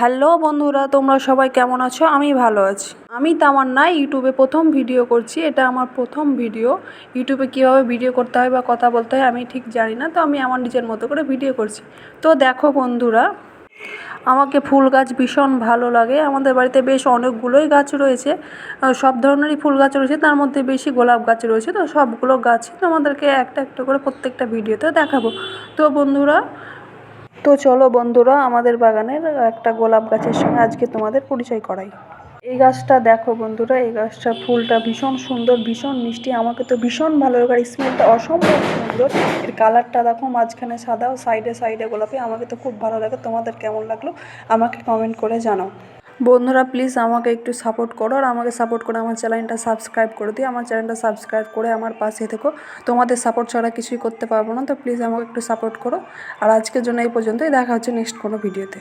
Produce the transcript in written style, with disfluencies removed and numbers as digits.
Hello বন্ধুরা, তোমরা সবাই কেমন আছো? আমি ভালো আছি। আমি তামান্না ইউটিউবে প্রথম ভিডিও করছি। এটা আমার প্রথম ভিডিও। ইউটিউবে কীভাবে ভিডিও করতে হয় বা কথা বলতে হয় আমি ঠিক জানি না, তো আমি আমার নিজের মতো করে ভিডিও করছি। তো দেখো বন্ধুরা, আমাকে ফুল গাছ ভীষণ ভালো লাগে। আমাদের বাড়িতে বেশ অনেকগুলোই গাছ রয়েছে, সব ধরনেরই ফুল গাছ রয়েছে, তার মধ্যে বেশি গোলাপ গাছ রয়েছে। তো সবগুলো গাছই তোমাদেরকে একটা একটা করে প্রত্যেকটা ভিডিওতে দেখাবো। তো বন্ধুরা, চলো বন্ধুরা, আমাদের বাগানের একটা গোলাপ গাছের সঙ্গে আজকে তোমাদের পরিচয় করাই। এই গাছটা দেখো বন্ধুরা, এই গাছটা ফুলটা ভীষণ সুন্দর, ভীষণ মিষ্টি। আমাকে তো ভীষণ ভালো লাগে, আর স্মেলটা অসম্ভব সুন্দর। এর কালারটা দেখো, মাঝখানে সাদা ও সাইডে সাইডে গোলাপি। আমাকে তো খুব ভালো লাগে। তোমাদের কেমন লাগলো আমাকে কমেন্ট করে জানাও। বন্ধুরা প্লিজ আমাকে একটু সাপোর্ট করো, আর আমাকে সাপোর্ট করে আমার চ্যানেলটা সাবস্ক্রাইব করে দিও। আমার চ্যানেলটা সাবস্ক্রাইব করে আমার পাশে থেকো। তোমাদের সাপোর্ট ছাড়া কিছুই করতে পারবো না, তো প্লিজ আমাকে একটু সাপোর্ট করো। আর আজকের জন্য এই পর্যন্তই, দেখা হচ্ছে নেক্সট কোনো ভিডিওতে।